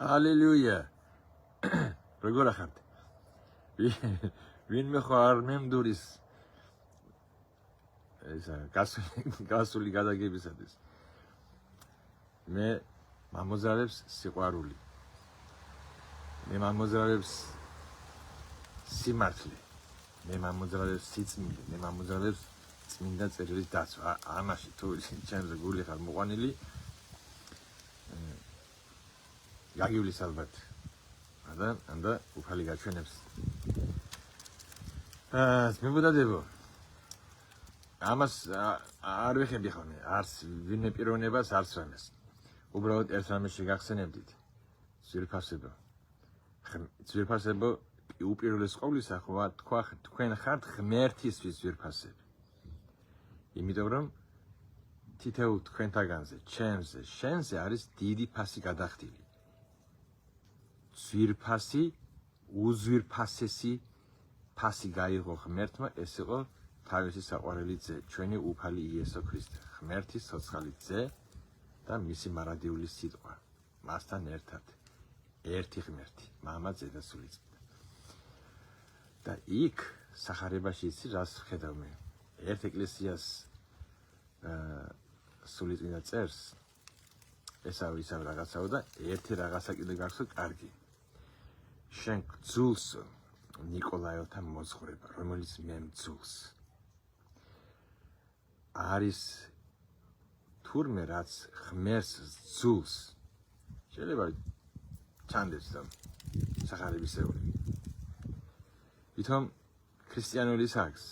ჰალელუია. როგორ ახართ? ვინმე ხო არ მემდურის ესა გასული გადაგებისათვის. მე მამოძრავებს სიყვარული. მე მამოძრავებს სიმართლე. მე მამოძრავებს სიწმინდე. მე მამოძრავებს წმინდა წერილის დაცვა. ამაში თუ ჩემზე გული ხარ მოყვანილი გაგივლის ალბათ. და უფალი გაჩვენებს. მებოდადებო. ამას არ ვეხები ხოლმე, არც ვინმე პიროვნებას, არც რამეს. უბრალოდ ერთ რამეში გახსენებდით. ძვირფასებო უპირველეს ყოვლისა თქვა თქვენ ხართ ღმერთისთვის ძვირფასები. იმიტომ რომ თითოეულ თქვენთაგანზე, ჩემზე, შენზე არის დიდი ფასი გადახდილი. ძვირფასი, უძვირფასესი ფასი გაიღო ღმერთმა, ეს იყო თავისი საყვარელი ძე, ჩვენი უფალი იესო ქრისტე, ღმერთის ცოცხალი ძე და მისი მარადიული სიტყვა, მასთან ერთად, ერთი ღმერთი, მამა, ძე და სული წმინდა. და იქ სახარებაში იცი რას ვხედავ მე? ერთ ეკლესიას სული წმინდა წერს, ესავ რაღაცაო და ერთი რაღაცა კიდე გახსოვს კარგი. შენ გძულს ნიკოლაელთან მოძღვრება, რომელიც მე მძულს. არის თურმე რაც ღმერთს ძულს. შეიძლება ჩანდეს და სახარებისეული. ვითომ ქრისტიანული აქვს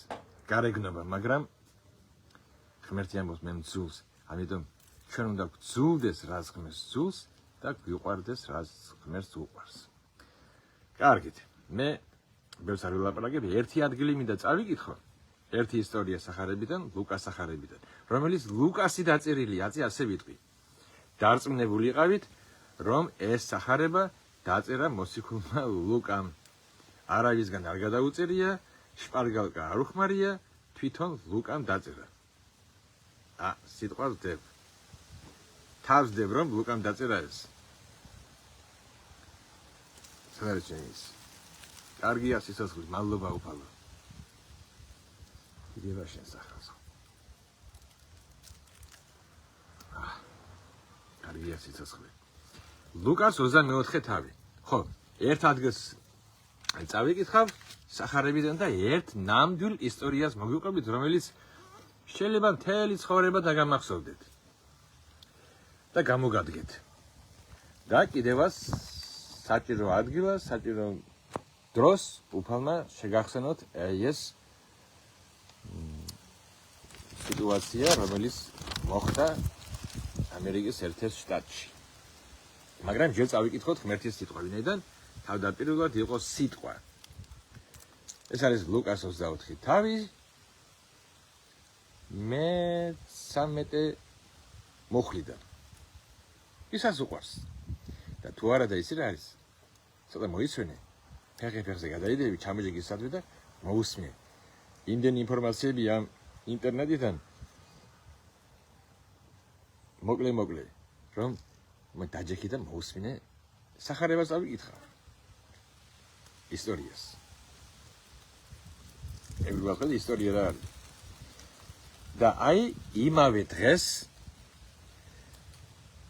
გარეგნობა, მაგრამ ღმერთი ამბობს მე მძულს. ამიტომ ჩვენ უნდა გძულდეს რაც ღმერთს ძულს და გვიყვარდეს რაც ღმერთს უყვარს. კარგით, მე ბევრს არ ვილაპარაკებ, ერთი ადგილი მინდა წავიკითხო. ერთი ისტორია სახარებიდან, ლუკას სახარებიდან, რომელიც ლუკასი დაწერილია, ასე ვიტყვი. დარწმუნებული იყავით, რომ ეს სახარება დაწერა მოციქულმა ლუკამ. არავისგან არ გადაუწერია, შპარგალკა არ უხმარია, თვითონ ლუკამ დაწერა. სიტყვას ვდებ. თავს ვდებ, რომ ლუკამ დაწერა ეს. სანარჩენის. კარგია სიცოცხლე, მადლობა უფალო. იდევა შენ სახელს. კარგია სიცოცხლე. ლუკას 24 თავი. ხო, ერთ ადგილს წავიკითხავ სახარებიდან და ერთ ნამდვილ ისტორიას მოგიყვებით, რომელიც შეიძლება მთელი ცხოვრება დაგამახსოვდეთ და გამოგადგეთ. და კიდევაც საჭირო ადგილას, საჭირო დროს უფალმა შეგახსენოთ ეს სიტუაცია, რომელიც მოხდა ამერიკის ერთ-ერთ შტატში. მაგრამ ჯერ წავიკითხოთ ღმერთის სიტყვა, ვინაიდან თავდაპირველად იყო სიტყვა. ეს არის ლუკას 24 თავი, მე-13 მუხლიდან. ისაც უყვარს. და თუ არა და ისი რა არის? ცოტა მოიცვენე. ფეხზე გადაიდები, ჩამოჯეგი სადვე და მოусმე. იმდენი ინფორმაციები ამ ინტერნეტიდან მოკლე, რომ მე დაჯექი და მოусმინე სახარებას ავიკითხა. ისტორიას. ევლივალყელი ისტორია რა არის. და აი იმავე დღეს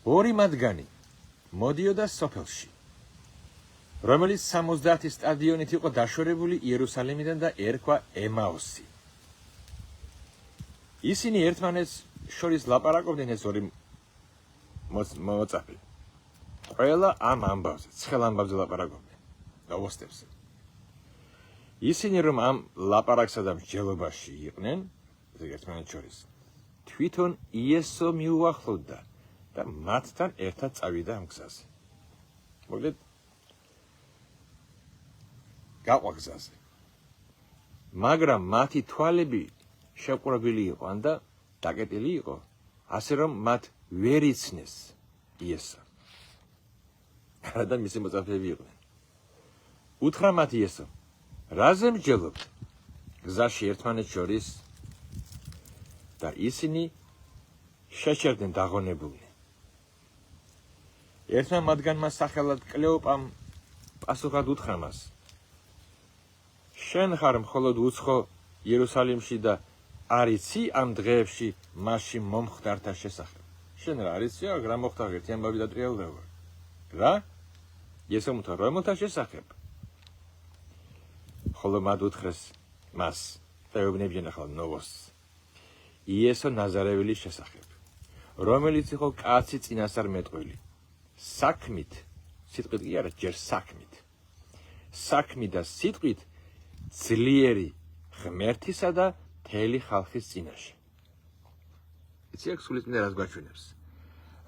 ორი მათგანი მოდიოდა სოფელში, რომელიც 70 სტადიონით იყო დაშორებული იერუსალიმიდან და ერქვა ემაუსი. ისინი ერთმანეთს შორის ლაპარაკობდნენ, ეს ორი მოწაფე. ყველა ამ ამბავზე, ცხელ ამბავზე ლაპარაკობდნენ და ოსტებზე. ისინი რომ ამ ლაპარაკსა და მსჯელობაში იყვნენ, ერთმანეთს შორის, თვითონ იესო მიუახლოვდა და მათთან ერთად წავიდა ამ გზაზე. მოკლედ გაყვა გზაზე. მაგრამ მათი თვალები შეყრობილი იყო და დაკეტილი იყო, ასე რომ მათ ვერ იცნეს იესო. და მისი მოწაფეები იყვნენ. უთხრა მათ იესო, რაზე მსჯელობთ გზაში ერთმანეთს შორის? და ისინი შეჩერდნენ დაღონებულნი. ერთმა მათგანმა სახელად კლეოპამ პასუხად უთხრა მას: შენ ხარ მხოლოდ უცხო იერუსალიმში და არ იცი ამ დღეებში მასში მომხდართა შესახებ. შენ რა არ იცი რა მოხდა ერთი ამბავი დატრიალდება. რა? იესომ უთხრა რომელთა შესახებ? ხოლო მათ უთხრეს მას და ეუბნებიან ახლა ნოვოს. იესო ნაზარეველის შესახებ, რომელიც იყო კაცი წინასწარმეტყველი. საქმით, სიტყვით კი არა, ჯერ საქმით. საქმით და სიტყვით ძლიერი ღმერთისა და მთელი ხალხის წინაშე. იცი აქ სულიწმინდა რას გვაჩვენებს?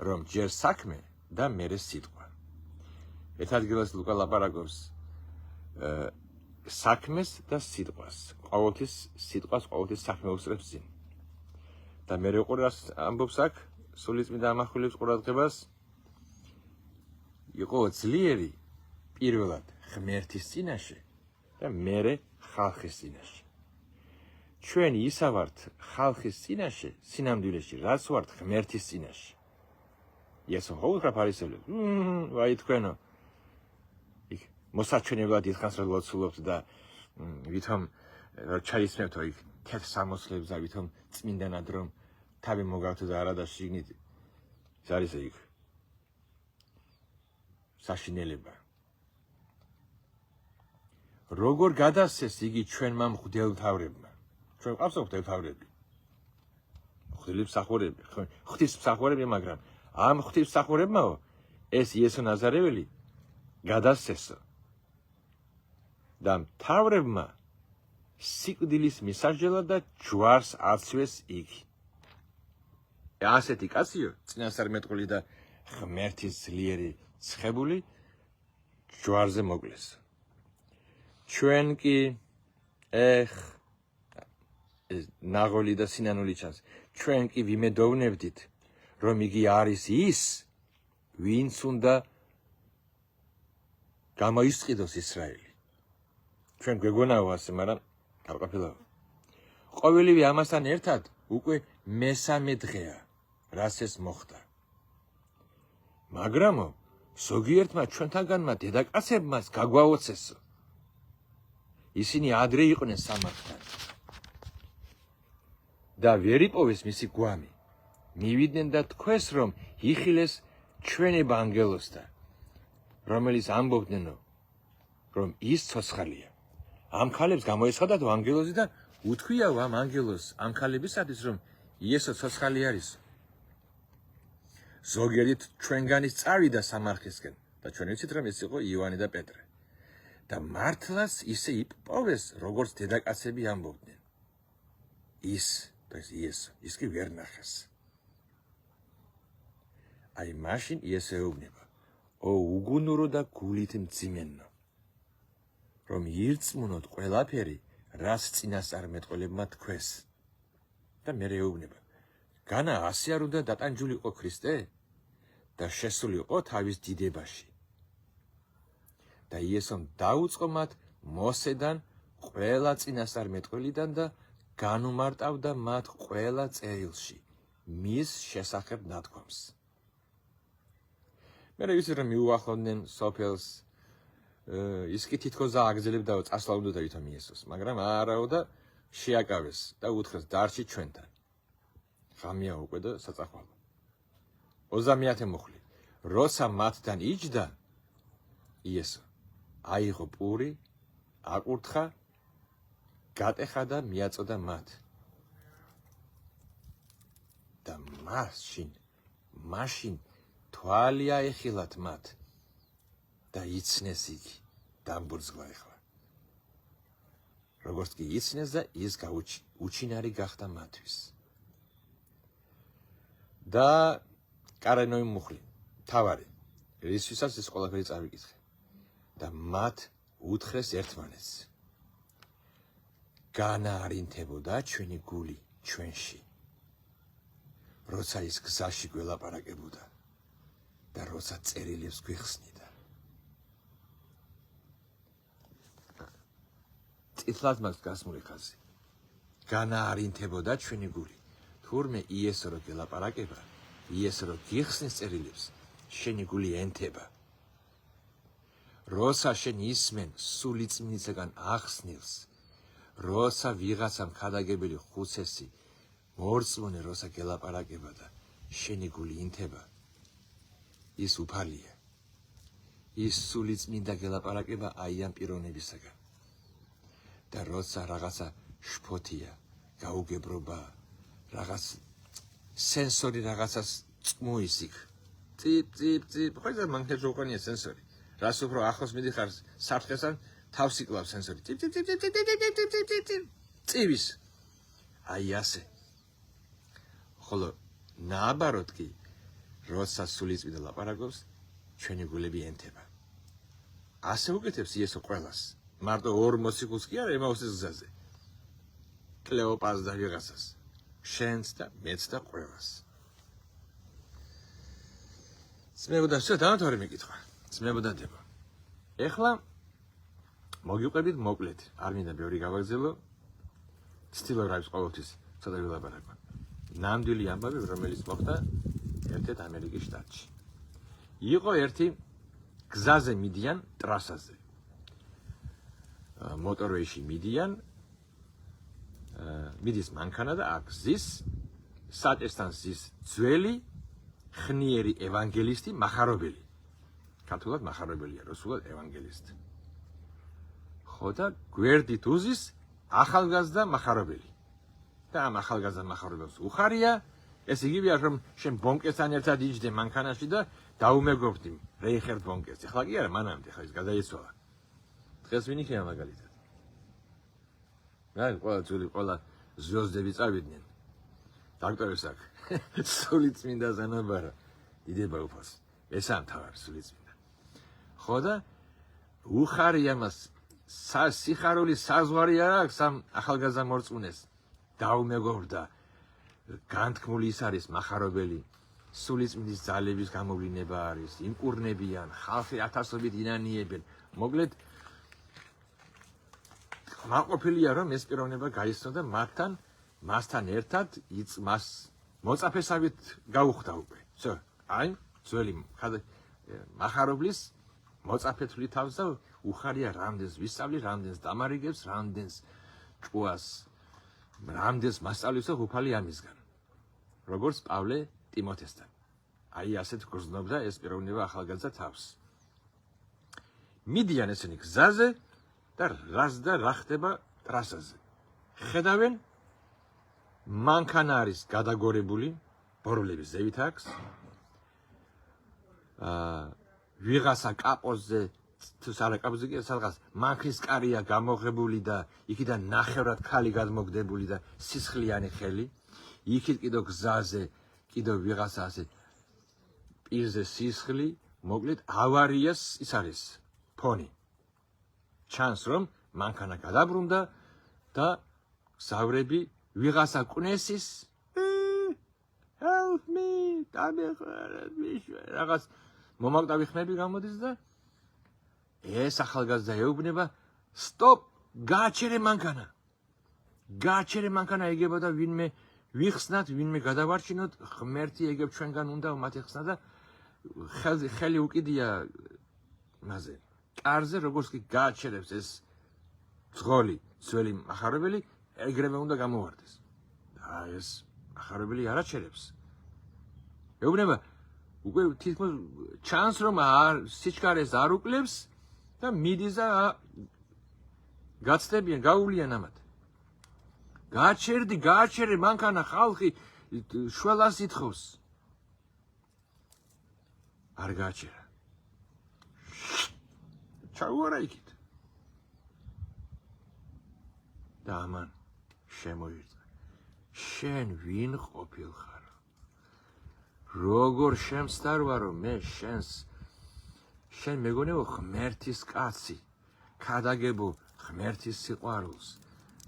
რომ ჯერ საქმე და მერე სიტყვა. ერთ ადგილას ლუკა ლაპარაკობს საქმეს და სიტყვას. ყოველთვის სიტყვას ყოველთვის საქმე უსწრებს წინ. და მერე ყურას ამბობს აქ სულიწმინდა ამახვილებს ყურადღებას იყო ძლიერი პირველად ღმერთის წინაშე და მერე ხალხის წინაშე. ჩვენ ისა ვართ ხალხის წინაშე სინამდვილეში, რაც ვართ ღმერთის წინაშე. იესო ხო უთხრა ფარისევლებს: ვაი თქვენო, იქ მოსაჩვენებლად დიდხანს რომ ლოცულობთ და ვითომ ჩაისმევთო იქ თეთრ სამოსლებს და ვითომ წმინდანად რომ თავი მოგავთო და არა და შიგნით ის არის იქ საშინელება. როგორ გადასცეს იგი ჩვენმა მღვდელმთავრებმა? ჩვენ ყავსო მღვდელმთავრები, ღვთისმსახურები, ღვთისმსახურები, მაგრამ ამ ღვთისმსახურებმაო ეს იესო ნაზარეველი გადასცესო და მთავრებმა სიკვდილის მისაჯელად და ჯვარს აცვეს იგი. ასეთი კაციო, წინასწარმეტყველი და ღმერთის ძლიერი ცხებული ჯვარზე მოკლეს. ჩვენ კი ნაღოლი და სინანული ჩანს. ჩვენ კი ვიმედოვნებდით, რომ იგი არის ის, ვინც უნდა გამოისყიდოს ისრაელი. ჩვენ გვეგონაო ასე, მაგრამ არ ყოფილაო. ყოველივე ამასთან ერთად უკვე მესამე დღეა, რაც ეს მოხდა. მაგრამო ზოგიერთმა ჩვენთაგანმა დედაკაცებმაც გაგვაოცესო. ისინი ადრე იყვნენ სამართთან და ვერ იპოვეს მისი გვამი. მივიდნენ და თქვეს, რომ იხილეს ჩვენ ევანგელოსთან, რომელიც ამბობდნენო, რომ ის ცოცხალია. ამ ქალებს გამოეცხადათ ანგელოზი და უთქვიაო ამ ანგელოს, ამ ქალებისათვის, რომ იესო ცოცხალი არის. ზოგიერთ ჩვენგანის წავიდა სამარხისკენ და ჩვენ ვიცით, რომ ეს იყო იოანე და პეტრე. და მართლაც ისე იპოვეს, როგორც დედაკაცები ამბობდნენ. ის იესო, ის კი ვერ ნახეს. აი მაშინ იესო ეუბნება: ო უგუნურო და გულით მძიმენო, რომ ირწმუნოთ ყველაფერი, რაც წინასწარმეტყველებმა თქვეს. და მერე ეუბნება: განა ასე არ უნდა დატანჯულიყო ქრისტე და შესულიყო თავის დიდებაში. და იესომ დაუწყო მათ მოსედან ყველა წინასწარმეტყველიდან და განუმარტავდა მათ ყველა წერილში მის შესახებ ნათქვამს. მერე ვიცით, რომ მიუახლოვდნენ სოფელს, ის კი თითქოს აგზელებდაო წასვლა უნდა ვითომ იესოს, მაგრამ არაო და შეაკავეს და უთხრეს: დარჩი ჩვენთან. ღამეა უკვე და საწახვალო. 30 მუხლი. როცა მათთან იჯდა, იესო აიღო პური, აკურთხა, გატეხა და მიაწოდა მათ. და მაშინ თვალი აეხილათ მათ და იცნეს იგი დამბურძგლა ეხლა. როგორც კი იცნეს და ის უჩინარი გახდა მათთვის. და კარენოი მუხლი, თავარი, რისთვისაც ეს ყველაფერი წავიკითხე. და მათ უთხრეს ერთმანეთს: განაარინთებოდა ჩვენი გული ჩვენში, როცა ის გზაში გველაპარაკებოდა და როცა წერილებს გვიხსნიდა. წითლად მაქვს გასმული ხაზი. განაარინთებოდა ჩვენი გული. თურმე იესო რო გელაპარაკება, იესო რო გიხსნის წერილებს, შენი გული ენთება. როცა შენ ისმენ სულიწმინდისაგან ახსნილს, როცა ვიღაცამ ქადაგებელი ხუცესი მორწმუნე როცა გელაპარაკება და შენი გული ინთება, ის უფალია. ის სულიწმინდა გელაპარაკება აი ამ პიროვნებისაგან. და როცა რაღაცა შფოთია, გაუგებრობა, რაღაც სენსორი რაღაცას წმუის იქ. წიპ, ხოიძა მანქანაში უყენია სენსორი. რას უფრო ახლოს მიდიხარ საფრთხესთან, თავს იკლავს სენსორი. წივის. აი ასე. ხოლო ნაბაროდ კი, როცა სულიწმინდა ლაპარაკობს, ჩვენი გულები ენთება. ასე უკეთებს იესო ყველას. მარტო ორ მოციქულს კი არა ემაუსის გზაზე. კლეოპას და ვიღაცას. შენც და მეც და ყველას. ძმებო და შე დამთავრე მეკითხვა. ძმებო და დებო. ეხლა მოგიყვებით მოკლედ. არ მინდა ბევრი გავაგზელო. ცდილობ რა ის ყოველთვის ცოტა ვილაპარაკო. ნამდვილი ამბავი, რომელიც მოხდა ერთ-ერთ ამერიკის შტატში. იყო ერთი გზაზე მიდიან ტრასაზე. მოტორვეიში მიდიან, მიდის მანქანა და აქ ზის საჭესთან ზის ძველი ხნიერი ევანგელისტი მახარებელი. ქართულად მახარებელია, რუსულად ევანგელისტი. ხო და გვერდით უზის ახალგაზრდა მახარებელი. და ამ ახალგაზრდა მახარებელს უხარია, ეს იგივეა რომ შენ ბონკესთან ერთად იჯდე მანქანაში და დაუმეგობრდი რეიხერდ ბონკეს. ეხლა კი არა, მანამდე ხა ის გადაიცვალა. დღეს ვინ იქნება მაგალითად? ყველა ძველი ყველა ზვიოსდები წავიდნენ. დოქტორებს აქ სულიწმინდა ზანაბარა დიდება უფალს. ესაა მთავარი სულიწმინდა. ხო და უხარია მას სიხარული საზღვარი არ აქვს ამ ახალგაზრდა მორწმუნეს. დაუმეგობრდა, განთქმული ის არის მახარებელი, სულიწმინდის ძალების გამოვლინება არის, იმკურნებიან, ხალხი ათასობით ინანიებენ. მოკლედ მაყოფილია რომ ეს პიროვნება გაიცნო და მასთან ერთად მას მოწაფესავით გაუხდა უკვე. всё, აი, ძველი მახარებლის მოწაფეთული თავს და უხარია რამდენს ვისწავლი, რამდენს დამარიგებს, რამდენს ჭუას, რამდენს მასწავლებს და უფალი ამისგან. როგორც პავლე ტიმოთესთან. აი ასეთ გრძნობდა ეს პიროვნება ახალგაზრდა თავს. მიდიან ესენი გზაზე და რა ხდება ტრასაზე. ხედავენ მანქანა არის გადაგორებული, ბორბლების ზევით აქვს. ვიღასა კაპოზე თუ სარაკაბზე კი სადღაც მანქანის კარია გამოღებული და იქიდან ნახევრად ქალი გადმოგდებული და სისხლიანი ხელი. იქით კიდო გზაზე კიდო ვიღასა ასე პირზე სისხლი, მოკლედ ავარიას ის არის ფონი. ჩანს რომ მანქანა გადაბრუნდა და გზავრები ვიღასა კვნესის help me რაღაც მომაკვდავი ხმები გამოდის და ეს ახალგაზრდა ეუბნება სტოპ, გააჩერე მანქანა. გააჩერე მანქანა ეგება და ვინმე ვიხსნათ, ვინმე გადავარჩინოთ, ღმერთი ეგებ ჩვენგან უნდა მათ ეხსნა და ხელი უკიდია მასე. კარზე როგორც კი გააჩერებს ეს ძღოლი, ძველი მახარებელი, ეგრევე უნდა გამოვარდეს. და ეს მახარებელი არ აჩერებს. ეუბნება უკვე თითქოს ჩანს რომ სიჩქარეს არ უკლებს და მიდის და გაცდებიან, გაუვლიან ამათ. გააჩერე მანქანა, ხალხი შველას ითხოვს. არ გააჩერა. ჩაუარა იქით. და ამან შემოირწა. შენ ვინ ყოფილხარ? როგორ შემსდარვარო მე შენ მეგონებო ღმერთის კაცი, ქადაგებო ღმერთის სიყვარულს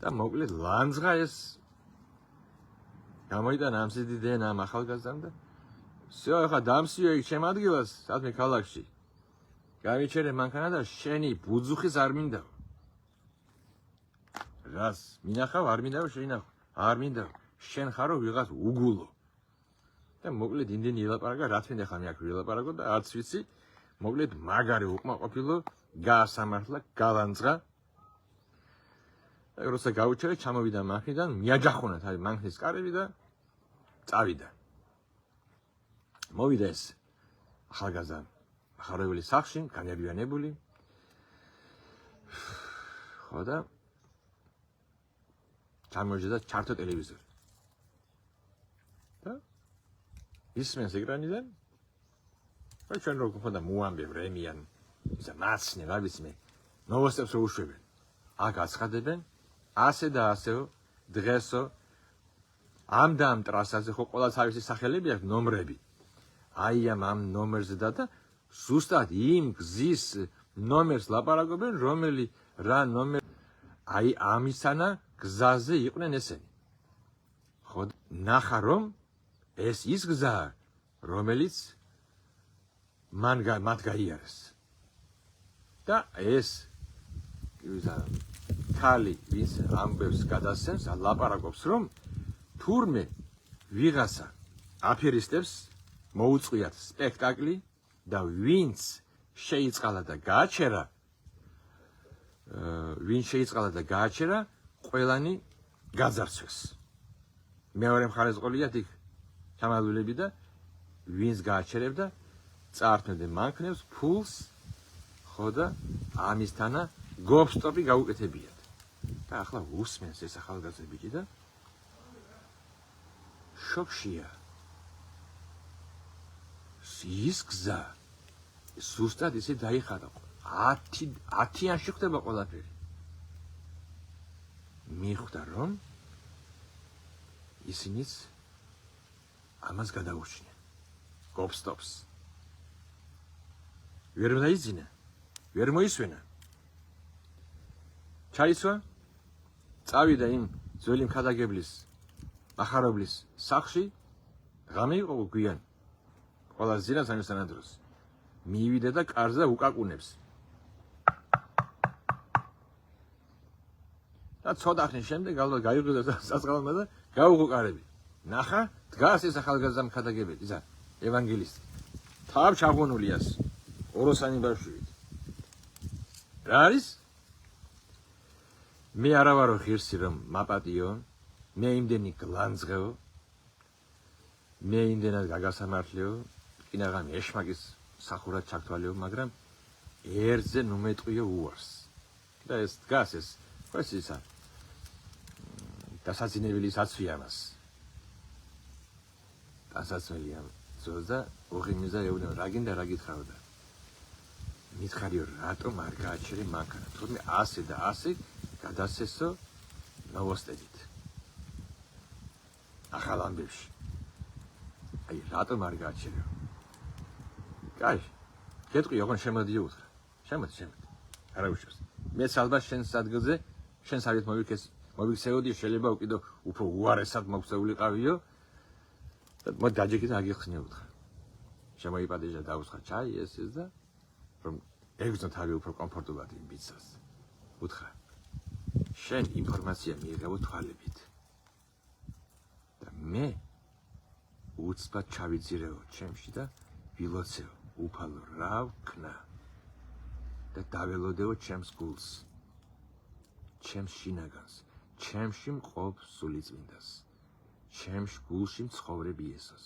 და მოკლედ ლანძღა ეს გამოიტანა ამ სიდიდენ ამ ახალგაზრდამ და всё, ახლა დამსიო იქ ჩემ ადგილას, სადმე ქალაქში. გამიჩერე მანქანა და შენი ბუძუხის არ მინდა. რას მინახავ, არ მინდა, შეინახო. არ მინდა. შენ ხარო ვიღაც უგულო. და მოკლედ იმდენი ელაპარაკა, რა თქმა უნდა ხა მე აქ ველაპარაკო და არც ვიცი, მოკლედ მაგარი უკმაყოფილო, გაასამართლა, გალანძღა. და როცა გაუჩერე, ჩამოვიდა მანქნიდან, მიაჯახუნა თავი მანქნის კარები და წავიდა. მოვიდა ეს ახალგაზრდა ახარებელი სახლში, განერვიანებული. ხო და ჩამოიჯდა ჩართო ტელევიზორი. და ისმენს ეკრანიდან და ჩვენ რო გქონდა მოამბებ რემიან ისა მაცნე რა ვიცი მე ნოვოსტებს რო უშვებენ აქ აცხადებენ ასე და ასეო დღესო ამ და ამ ტრასაზე ხო ყველა თავისი სახელები აქვს ნომრები აი ამ ნომერზე და ზუსტად იმ გზის ნომერს ლაპარაკობენ რომელი რა ნომერ აი ამისანა გზაზე იყვნენ ესენი ხო ნახა რომ ეს ის გზა რომელიც მათ გაიარეს და ეს ქალი ვის ამბებს გადასცემს ლაპარაკობს რომ თურმე ვიღაცა აფერისტებს მოუწყვიათ სპექტაკლი და ვინც შეიწყალა და გააჩერა ყველანი გაძარცვეს მეორე მხარეს ყოლია იქ ჩამალულები და ვინც გააჩერებდა წაართმევდნენ მანქნებს ფულს ხო და ამისთანა გოპსტოპი გაუკეთებიათ და ახლა უსმენს ეს ახალგაზრდა ბიჭი და შოკშია ის გზა ზუსტად ისე დაიხატა 10-იანში ხდება ყველაფერი მიხვდა რომ ისინიც ამას გადაურჩნენ გოპსტოპს ვერ დაიძინა ვერ მოისვენა ჩაისვა წავიდა იმ ძველი მქადაგებლის ახარებლის სახლში ღამე იყო გვიან ყველა ზინას ამისთან დროს მივიდა და კარზე უკაკუნებს და ცოტა ხნის შემდეგ ალბათ გაიღვიძა სასწავლმა და გაუღო კარები ნახა დგას ეს ახალგაზრდა მქადაგებელი ისა ევანგელისტი თავ ჩაღუნულიას ოროსანი ბავშვით რა არის მე არა ვარო ღირსი რომ მაპატიო მე იმდენი გლანძღეო მე იმდენად გაგასამართლეო კინაღამ ეშმაკის სახურად ჩაგთვალეო მაგრამ ერთზე ნუ მეტყვიო უარს და ეს დგას ეს ეს ისა დასაცინებელი საცვია მას დასაცველია ზოზა ოღიმიზა ეუბნება რა გინდა რა გითხავდა მითხარიო რატომ არ გააჩერე მანქანა თუმცა ასე და ასე გადასესო ნოვოსტედით ახალ ამბებში აი რატომ არ გააჩერე კაი გეტყვი ოღონ შემოდიო უთხრა შემოდი არა უშავს მეც ალბათ შენს ადგილზე შენს არით მოვიქცეოდი შეიძლება უკიდო უფრო უარესად მოქცეულიყავიო და მოდი დაჯექი და აგიხსნიო უთხრა შემოიპატეჟა დაუსხა ჩაი ეს და რომ ეგზო თავი უფრო კომფორტულად იმ ბიცას უთხრა შენ ინფორმაცია მიიღებო თვალებით და მე უცბად ჩავიძირეო ჩემში და ვილოცეო უფალო რა ვქნა და დაველოდეო ჩემს გულს ჩემს შინაგანს ჩემში მყოფ სულიწმინდას ჩემს გულში მცხოვრებ იესოს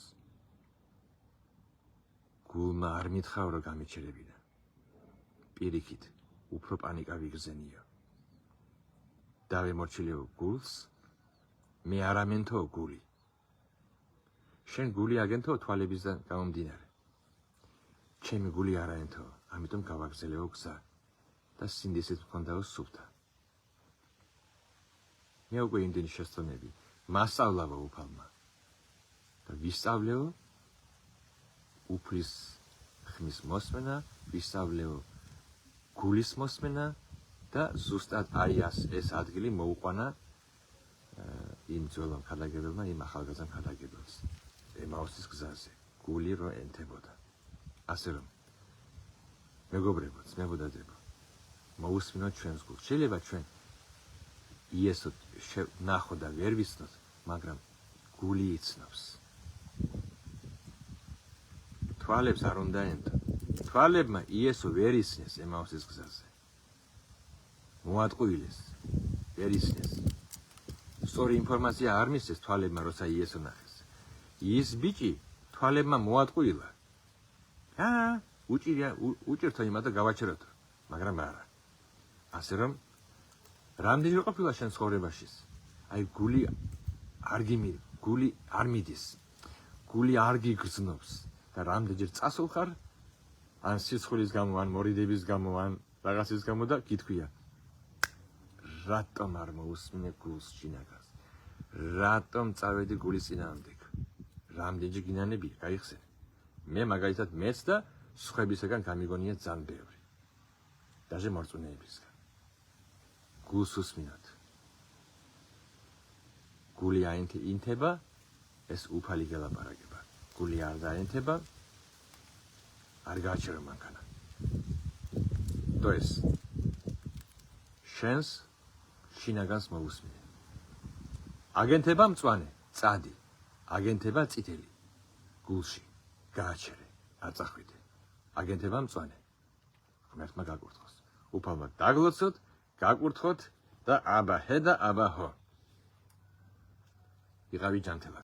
გულმა არ მითხავ რომ გამიჩერებინა პირიქით უფრო პანიკა ვიგრძენიო დავემორჩილიო გულს მე არ ამენთო გული შენ გული აგენთო თვალებისგან გამომდინარე ჩემი გული არ აენთო ამიტომ გავაგზელეო გზა და სინდისით მქონდაო სუფთა მე უკვე იმდენი შესწონები მასწავლავო უფალმა და ვისწავლეო უფლის ხმის მოსმენა ვისწავლეო გულის მოსმენა და ზუსტად აი ეს ადგილი მოუყვანა იმ ძველ მქადაგებელმა იმ ახალგაზრდა მქადაგებელს ემაუსის გზაზე გული რო ენთებოდა ასე რომ მეგობრებო ძმებოდადებო მოусმინოთ ჩვენს გულს შეიძლება ჩვენ იესო ნახო და ვერ ვიცნოთ მაგრამ გული იცნობს თვალებს არ უნდა ენდო. თვალებმა იესო ვერ ისნეს ემაუსის გზაზე. მოატყუილეს, ვერ ისნეს. სწორი ინფორმაცია არ მისცეს თვალებმა, როცა იესო ნახეს. ის ბიჭი თვალებმა მოატყუილა. უჭირთო იმათ და გავაჩეროთ, მაგრამ არა. ასე რომ რამდენი ყოფილა შენ ცხოვრებაში? აი გული არ მიდის. გული არ გიგრძნობს და რამდენჯერ წასულ ხარ? ან სიცხვილის გამო, ან მორიდების გამო, ან რაღაცის გამო და გითქვია. რატომ არ მოусმინე გულს შინაგანს? რატომ წავედი გულის წინააღმდეგ? რამდენჯერ გინანები, გაიხსენე. მე მაგალითად მეც და სხვებისგან გამიგონია ძალიან ბევრი. დაჟე მორწმუნეებისგან. გულს უსმინოთ. გული აინთება, ეს უფალი გელაპარაკება. გული არ დაინთება, არ გააჩერო მანქანა. То есть შენს შინაგანს მოусმინე. აგენთება მწვანე, წადი. აგენთება წითელი. გულში გააჩერე, არ წახვიდე. აგენთება მწვანე. ღმერთმა გაკურთხოს. უფალმა დაგლოცოთ, გაკურთხოთ და აბა ჰე და აბა ჰო. იყავი ჯანთელად.